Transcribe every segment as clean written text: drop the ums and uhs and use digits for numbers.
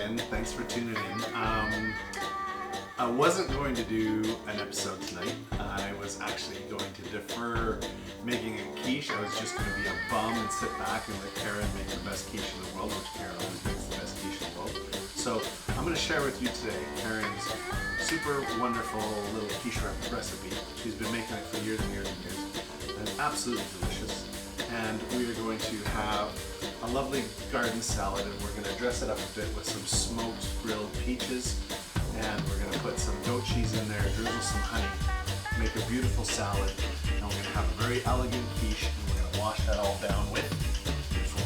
again. Thanks for tuning in. I wasn't going to do an episode tonight. I was actually going to defer making a quiche. I was just going to be a bum and sit back and let Karen make the best quiche in the world, which Karen always makes the best quiche in the world. So I'm going to share with you today Karen's super wonderful little quiche recipe. She's been making it for years and years and years. And it's absolutely delicious. And we are going to have a lovely garden salad, and we're going to dress it up a bit with some smoked grilled peaches, and we're going to put some goat cheese in there, drizzle some honey, make a beautiful salad, and we're going to have a very elegant quiche, and we're going to wash that all down with beautiful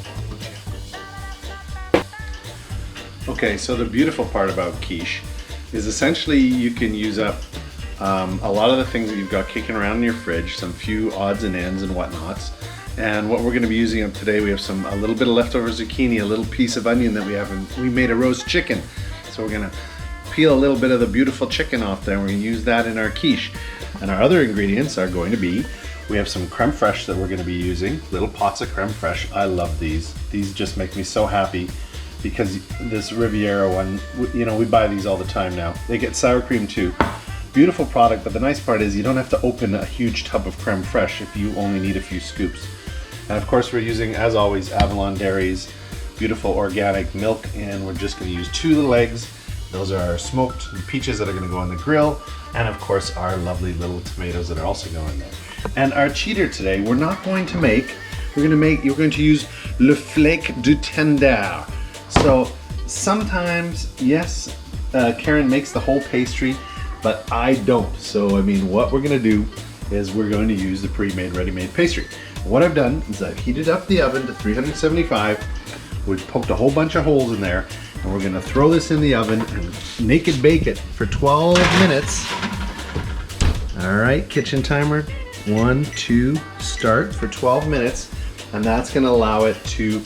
barbecue. Okay, so the beautiful part about quiche is essentially you can use up a lot of the things that you've got kicking around in your fridge, some few odds and ends and whatnots. And what we're going to be using up today, we have a little bit of leftover zucchini, a little piece of onion that we made a roast chicken. So we're going to peel a little bit of the beautiful chicken off there, and we're going to use that in our quiche. And our other ingredients are going to be, we have some creme fraiche that we're going to be using, little pots of creme fraiche. I love these. These just make me so happy because this Riviera one, you know, we buy these all the time now. They get sour cream too. Beautiful product, but the nice part is you don't have to open a huge tub of creme fraiche if you only need a few scoops. And of course we're using, as always, Avalon Dairy's beautiful organic milk, and we're just going to use 2 little eggs. Those are our smoked peaches that are going to go on the grill, and of course our lovely little tomatoes that are also going there. And our cheater today, we're going to use le flake du tender. So sometimes, yes, Karen makes the whole pastry, but I don't. So I mean, what we're going to do is we're going to use the pre-made, ready-made pastry. What I've done is I've heated up the oven to 375. We've poked a whole bunch of holes in there, and we're gonna throw this in the oven and naked bake it for 12 minutes. All right, kitchen timer, 1, 2, start for 12 minutes, and that's gonna allow it to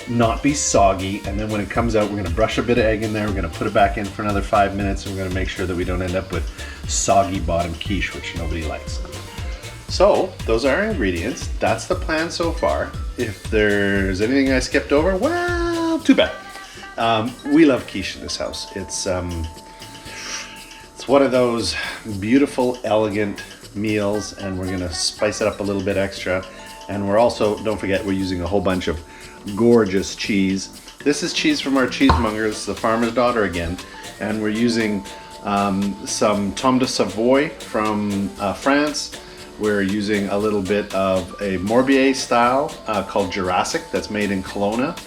not be soggy. And then when it comes out, we're gonna brush a bit of egg in there, we're gonna put it back in for another 5 minutes, and we're gonna make sure that we don't end up with soggy bottom quiche, which nobody likes. So, those are our ingredients. That's the plan so far. If there's anything I skipped over, well, too bad. We love quiche in this house. It's one of those beautiful, elegant meals, and we're gonna spice it up a little bit extra. And we're also, don't forget, we're using a whole bunch of gorgeous cheese. This is cheese from our cheesemongers, the farmer's daughter again. And we're using some Tome de Savoie from France. We're using a little bit of a Morbier style called Jurassic that's made in Kelowna.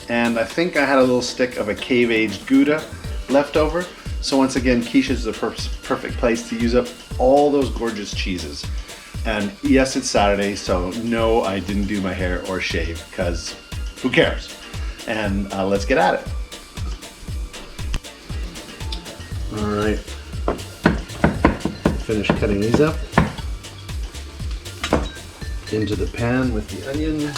And I think I had a little stick of a cave-aged Gouda left over. So once again, quiche is the perfect place to use up all those gorgeous cheeses. And yes, it's Saturday, so no, I didn't do my hair or shave, because who cares? And let's get at it. All right, finish cutting these up into the pan with the onion.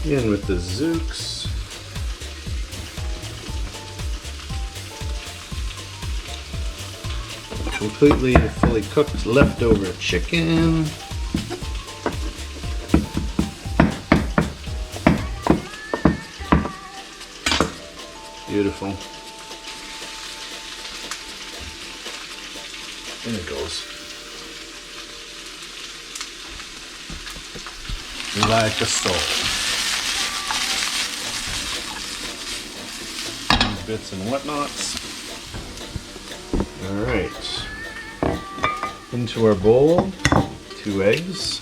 In with the zooks. Completely fully cooked leftover chicken. Beautiful. There it goes. Like a soul. Bits and whatnots. All right. Into our bowl, 2 eggs.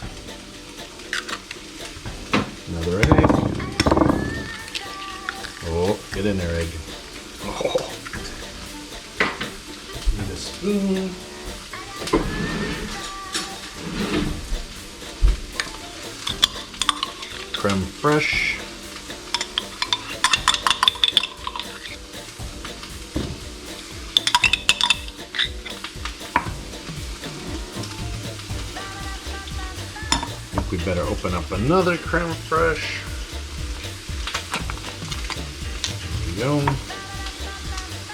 Another egg. Oh, get in there, egg. Oh. Need a spoon. Creme fraiche. I think we better open up another creme fraiche. There we go.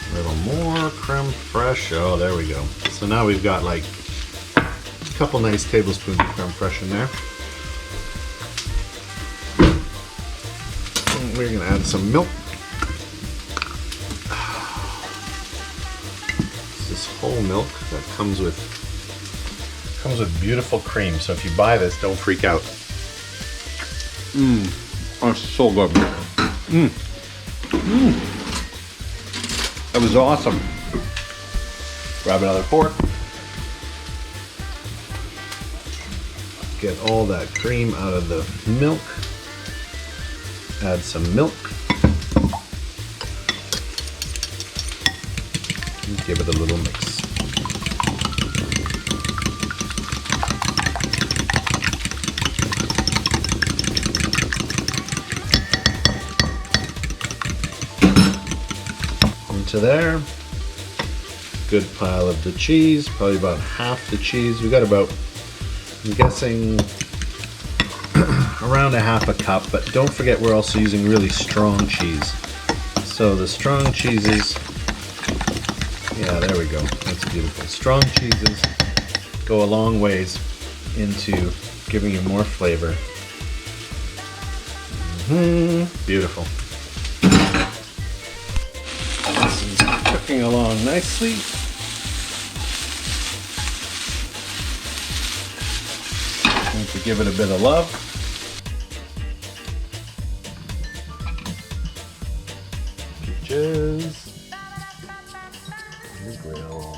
A little more creme fraiche. Oh, there we go. So now we've got like a couple nice tablespoons of creme fraiche in there. And we're gonna add some milk. This whole milk that comes with beautiful cream. So if you buy this, don't freak out. Oh, it's so good. That was awesome. Grab another fork. Get all that cream out of the milk. Add some milk. And give it a little mix. Into there. Good pile of the cheese, probably about half the cheese. We got about, I'm guessing, around a half a cup, but don't forget we're also using really strong cheese. So the strong cheeses, yeah, there we go, that's beautiful. Strong cheeses go a long ways into giving you more flavor. Beautiful. This is cooking along nicely. Need to give it a bit of love. Peaches. The grill.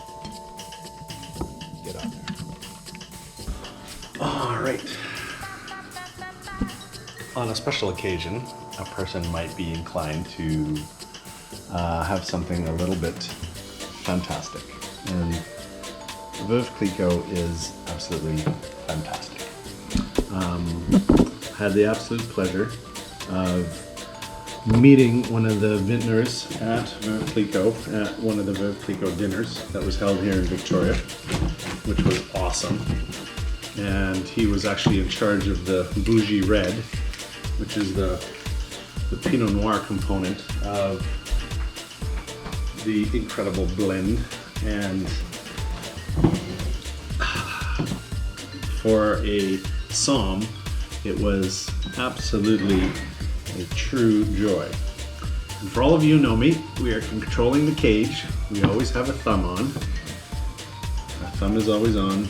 Get on there. All right. On a special occasion, a person might be inclined to have something a little bit fantastic. And Veuve Clicquot is absolutely fantastic. Had the absolute pleasure of meeting one of the vintners at Veuve Clicquot at one of the Veuve Clicquot dinners that was held here in Victoria, which was awesome. And he was actually in charge of the Bougie Red, which is the Pinot Noir component of the incredible blend. And for a Somme, it was absolutely a true joy. And for all of you who know me, we are controlling the cage. We always have a thumb on. Our thumb is always on,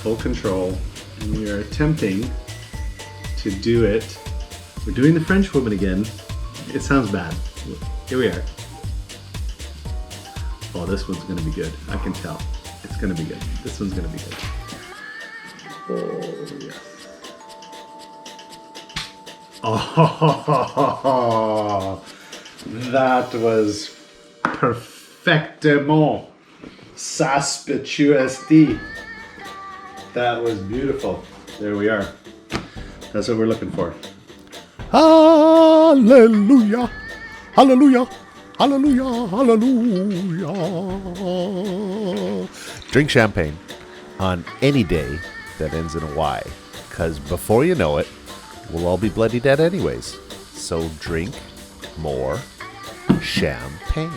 full control, and we are attempting to do it. We're doing the French woman again. It sounds bad. Here we are. Oh, this one's gonna be good. I can tell. It's gonna be good. This one's gonna be good. Oh, yes. Oh, that was perfectement suspicious. That was beautiful. There we are. That's what we're looking for. Hallelujah, hallelujah, hallelujah, hallelujah. Drink champagne on any day that ends in a Y, because before you know it, we'll all be bloody dead anyways. So drink more champagne.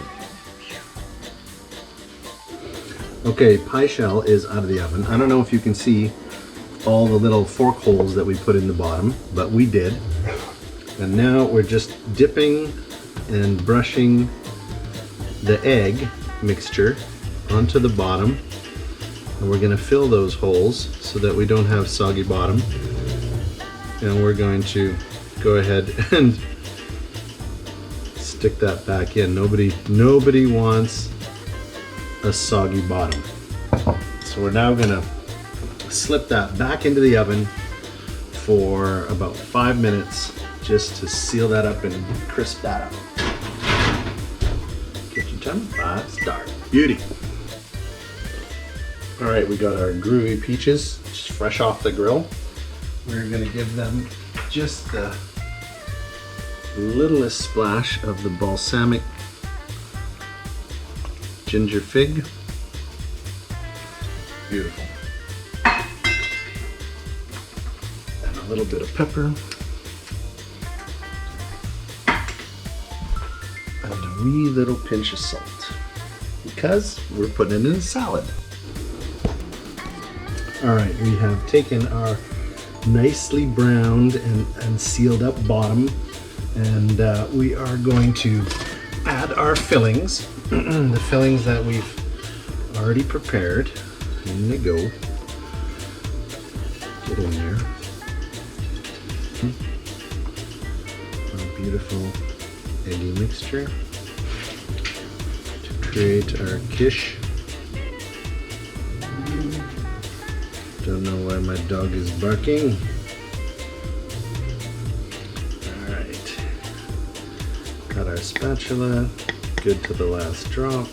Okay, pie shell is out of the oven. I don't know if you can see all the little fork holes that we put in the bottom, but we did. And now we're just dipping and brushing the egg mixture onto the bottom. And we're gonna fill those holes so that we don't have soggy bottom. And we're going to go ahead and stick that back in. Nobody wants a soggy bottom. So we're now gonna slip that back into the oven for about 5 minutes just to seal that up and crisp that up. Kitchen time, 5 star. Beauty. All right, we got our groovy peaches just fresh off the grill. We're gonna give them just the littlest splash of the balsamic ginger fig. Beautiful. And a little bit of pepper. And a wee little pinch of salt. Because we're putting it in a salad. All right, we have taken our nicely browned and sealed up bottom, and we are going to add our fillings. The fillings that we've already prepared. In they go. Get in there. Our beautiful eggy mixture to create our quiche. Don't know why my dog is barking. Alright. Got our spatula. Good to the last drop.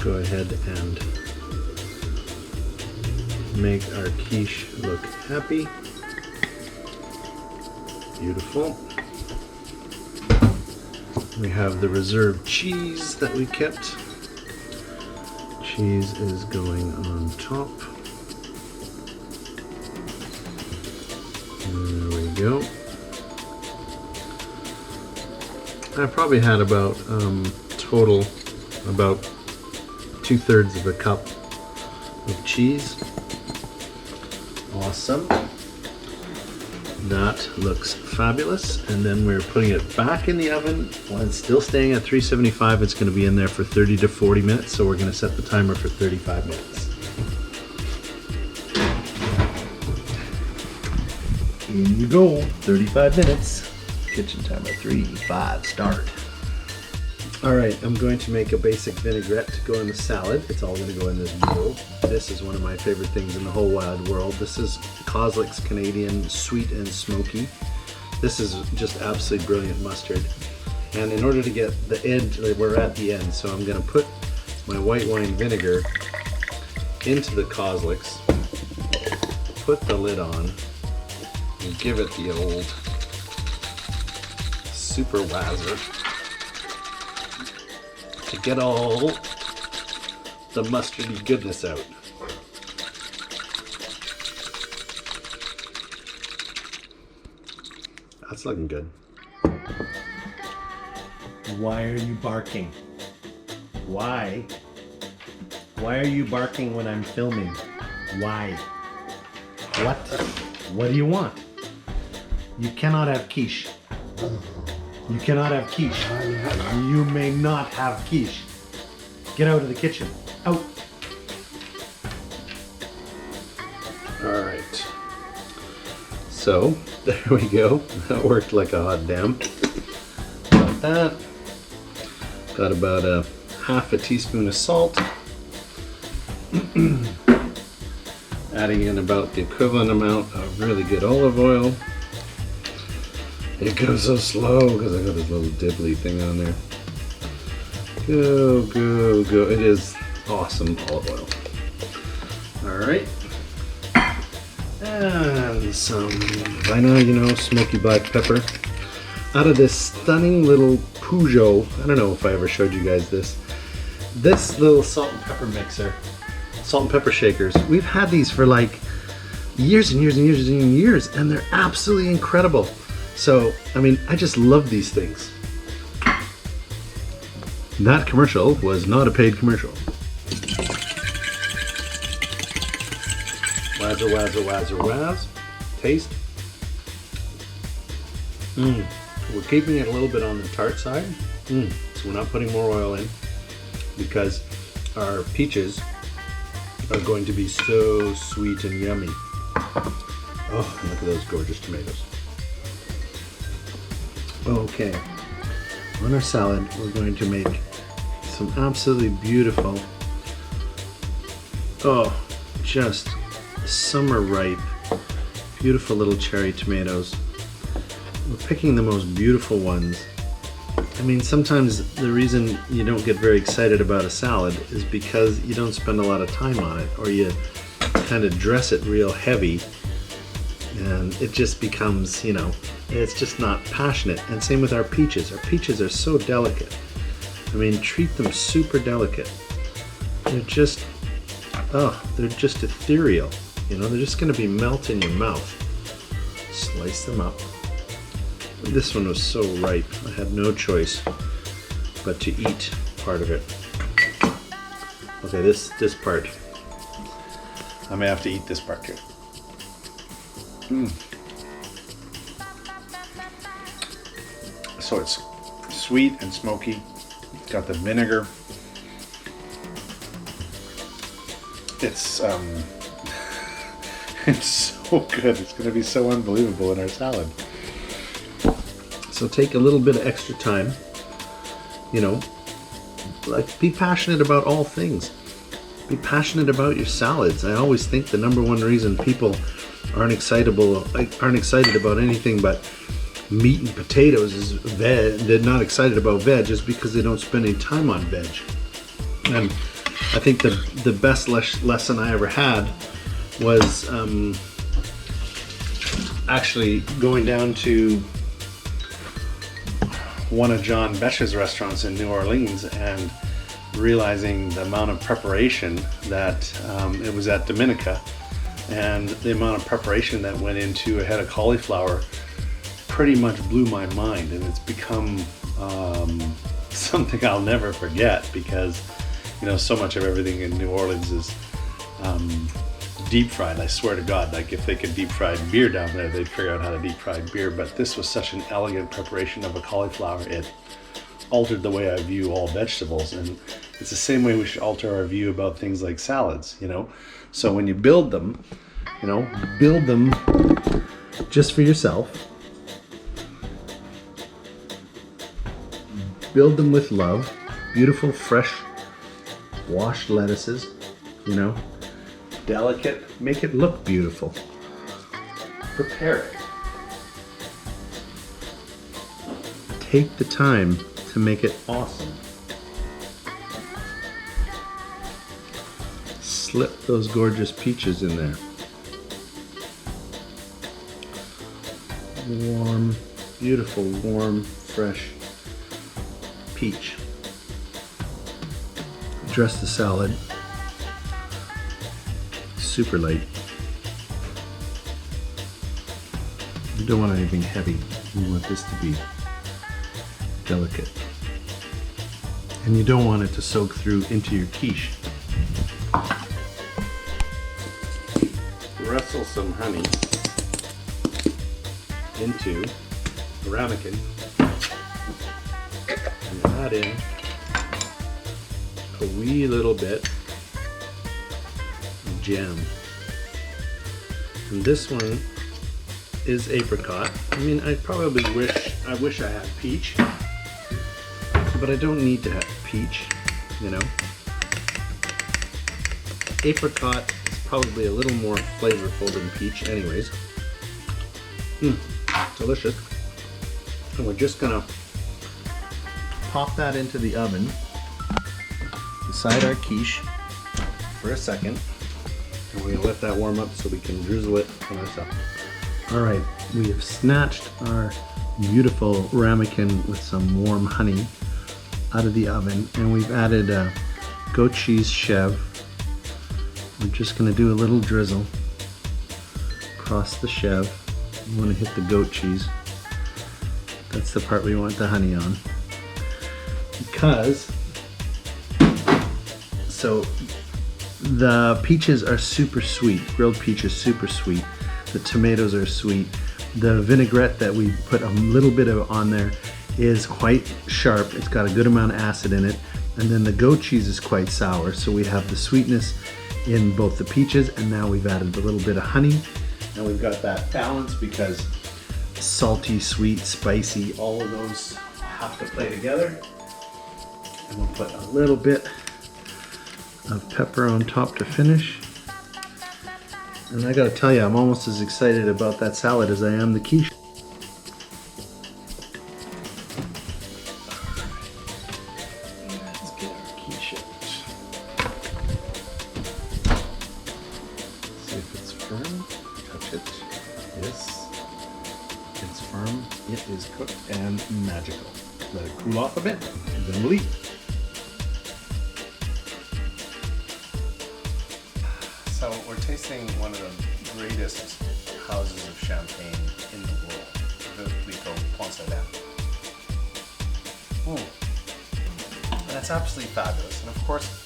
Go ahead and make our quiche look happy. Beautiful. We have the reserved cheese that we kept. Cheese is going on top. There we go. I probably had about total about 2/3 of a cup of cheese. Awesome. That looks fabulous. And then we're putting it back in the oven while it's still staying at 375. It's going to be in there for 30 to 40 minutes. So we're going to set the timer for 35 minutes. In you go. 35 minutes. Kitchen timer 3, 5, start. Alright, I'm going to make a basic vinaigrette to go in the salad. It's all going to go in this bowl. This is one of my favorite things in the whole wide world. This is Coslick's Canadian Sweet and Smoky. This is just absolutely brilliant mustard. And in order to get the end, we're at the end, so I'm going to put my white wine vinegar into the Coslick's, put the lid on, and give it the old super wazzer to get all the mustardy goodness out. That's looking good. Why are you barking? Why? Why are you barking when I'm filming? Why? What? What do you want? You cannot have quiche. You cannot have quiche. You may not have quiche. Get out of the kitchen. Out. Alright. So, there we go. That worked like a hot damn. Got that. Got about a half a teaspoon of salt. Adding in about the equivalent amount of really good olive oil. It goes so slow because I got this little diddly thing on there. Go, go, go. It is awesome olive oil. Alright. And some, by now you know, smoky black pepper. Out of this stunning little Peugeot, I don't know if I ever showed you guys this. This little salt and pepper mixer, salt and pepper shakers. We've had these for like years and years and years and years, and they're absolutely incredible. So, I mean, I just love these things. That commercial was not a paid commercial. Wazzer, wazzer, wazzer, wazz. Taste. We're keeping it a little bit on the tart side. So we're not putting more oil in because our peaches are going to be so sweet and yummy. Oh, and look at those gorgeous tomatoes. Okay, on our salad, we're going to make some absolutely beautiful, just summer ripe, beautiful little cherry tomatoes. We're picking the most beautiful ones. I mean, sometimes the reason you don't get very excited about a salad is because you don't spend a lot of time on it, or you kind of dress it real heavy, and it just becomes, you know, it's just not passionate. And same with our peaches. Our peaches are so delicate. I mean, treat them super delicate. They're just, they're just ethereal. You know, they're just going to be melt in your mouth. Slice them up. This one was so ripe. I had no choice but to eat part of it. Okay, this part. I may have to eat this part too. So it's sweet and smoky. It's got the vinegar. It's it's so good. It's going to be so unbelievable in our salad. So take a little bit of extra time. You know, like be passionate about all things. Be passionate about your salads. I always think the number one reason people aren't excited about anything but meat and potatoes is veg. They're not excited about veg is because they don't spend any time on veg. And I think the best lesson I ever had was actually going down to one of John Becha's restaurants in New Orleans and realizing the amount of preparation that it was at Dominica, and the amount of preparation that went into a head of cauliflower pretty much blew my mind, and it's become something I'll never forget because, you know, so much of everything in New Orleans is deep fried. I swear to God, like if they could deep fry beer down there, they'd figure out how to deep fry beer. But this was such an elegant preparation of a cauliflower. It altered the way I view all vegetables, and it's the same way we should alter our view about things like salads, you know. So when you build them, you know, build them just for yourself. Build them with love. Beautiful, fresh, washed lettuces, you know. Delicate, make it look beautiful. Prepare it. Take the time to make it awesome. Slip those gorgeous peaches in there. Warm, beautiful, warm, fresh peach. Dress the salad. Super light. You don't want anything heavy. You want this to be delicate. And you don't want it to soak through into your quiche. Rustle some honey into the ramekin and add in a wee little bit of jam. And this one is apricot. I mean, I wish I had peach, but I don't need to have peach, you know. Apricot is probably a little more flavorful than peach anyways. Delicious. And we're just gonna pop that into the oven beside our quiche for a second. And we're gonna let that warm up so we can drizzle it on ourselves. All right, we have snatched our beautiful ramekin with some warm honey out of the oven, and we've added a goat cheese chèvre. We're just gonna do a little drizzle across the chèvre. You wanna hit the goat cheese. That's the part we want the honey on. Because, so the peaches are super sweet. Grilled peach is super sweet. The tomatoes are sweet. The vinaigrette that we put a little bit of on there is quite sharp. It's got a good amount of acid in it. And then the goat cheese is quite sour. So we have the sweetness in both the peaches, and now we've added a little bit of honey. And we've got that balance because salty, sweet, spicy, all of those have to play together. And we'll put a little bit of pepper on top to finish. And I gotta tell you, I'm almost as excited about that salad as I am the quiche. Let's get our quiche out. See if it's firm. Touch it. Yes. It's firm. It is cooked and magical. Let it cool off a bit, and then we'll eat. So we're tasting one of the greatest houses of champagne in the world, Veuve Clicquot Ponsardin. And that's absolutely fabulous. And of course,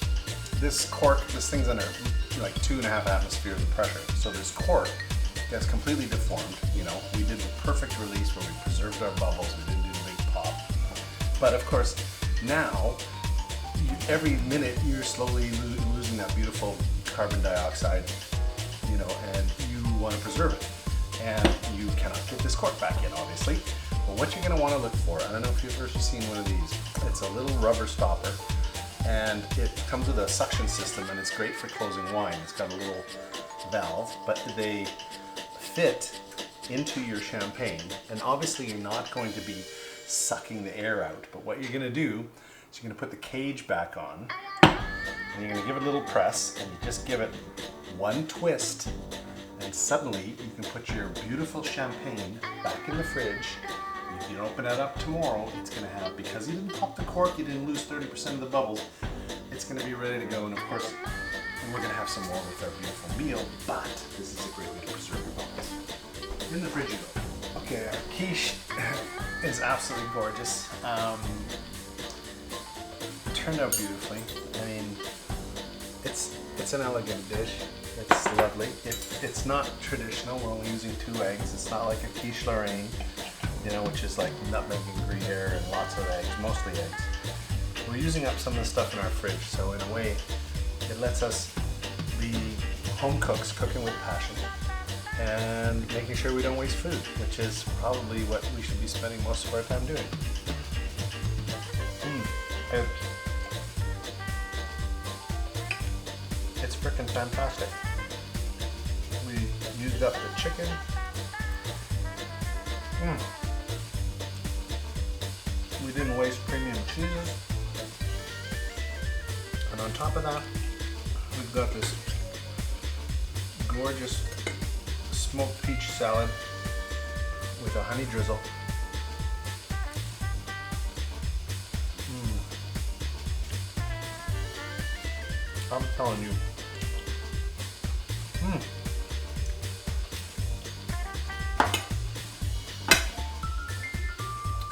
this cork, this thing's under like 2.5 atmospheres of pressure. So this cork gets completely deformed. You know, we did the perfect release where we preserved our bubbles. We didn't do the big pop. But of course, now every minute you're slowly losing that beautiful carbon dioxide, you know, and you want to preserve it. And you cannot get this cork back in, obviously. But what you're going to want to look for, I don't know if you've ever seen one of these. It's a little rubber stopper, and it comes with a suction system, and it's great for closing wine. It's got a little valve, but they fit into your champagne, and obviously you're not going to be sucking the air out. But what you're going to do is you're going to put the cage back on, and you're going to give it a little press, and you just give it one twist, and suddenly you can put your beautiful champagne back in the fridge. If you open it up tomorrow, it's going to have, because you didn't pop the cork, you didn't lose 30% of the bubbles, it's going to be ready to go. And of course, we're going to have some more with our beautiful meal, but this is a great way to preserve your bubbles. In the fridge you go. Okay, our quiche is absolutely gorgeous. It turned out beautifully. I mean, it's an elegant dish. It's lovely. It's not traditional. We're only using 2 eggs. It's not like a quiche Lorraine, you know, which is like nutmeg and Gruyere and lots of eggs, mostly eggs. We're using up some of the stuff in our fridge, so in a way, it lets us be home cooks, cooking with passion, and making sure we don't waste food, which is probably what we should be spending most of our time doing. It's frickin' fantastic. We used up the chicken. We didn't waste premium cheeses. And on top of that, we've got this gorgeous smoked peach salad with a honey drizzle. I'm telling you.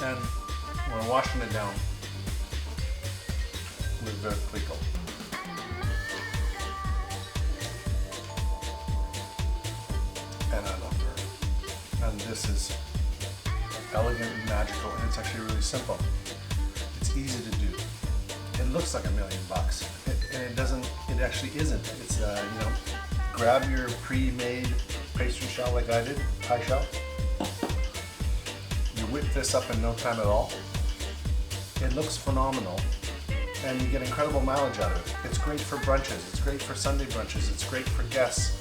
And we're washing it down with Veuve Clicquot. And I love her. And this is elegant and magical, and it's actually really simple. It's easy to do. It looks like $1 million, and it doesn't. It actually isn't. It's you know, grab your pre-made pastry shell like I did, pie shell. You whip this up in no time at all. It looks phenomenal, and you get incredible mileage out of it. It's great for brunches. It's great for Sunday brunches. It's great for guests.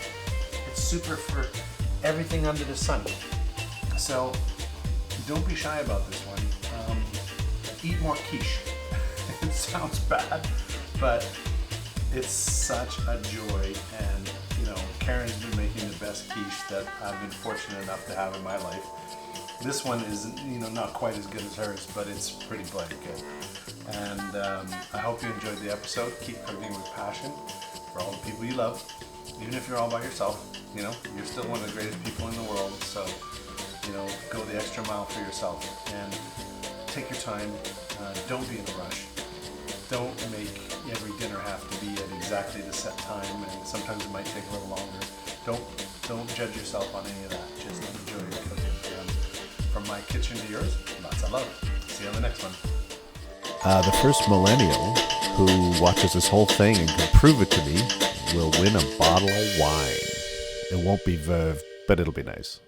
It's super for everything under the sun. So don't be shy about this one. Eat more quiche. It sounds bad, but it's such a joy. And you know, Karen's been making the best quiche that I've been fortunate enough to have in my life. This one is, you know, not quite as good as hers, but it's pretty bloody good. And I hope you enjoyed the episode. Keep cooking with passion for all the people you love. Even if you're all by yourself, you know, you're still one of the greatest people in the world. So, you know, go the extra mile for yourself and take your time. Don't be in a rush. Don't make every dinner have to be at exactly the set time, and sometimes it might take a little longer. Don't judge yourself on any of that. Just enjoy the cooking. And from my kitchen to yours, lots of love. See you on the next one. The first millennial who watches this whole thing and can prove it to me will win a bottle of wine. It won't be Veuve, but it'll be nice.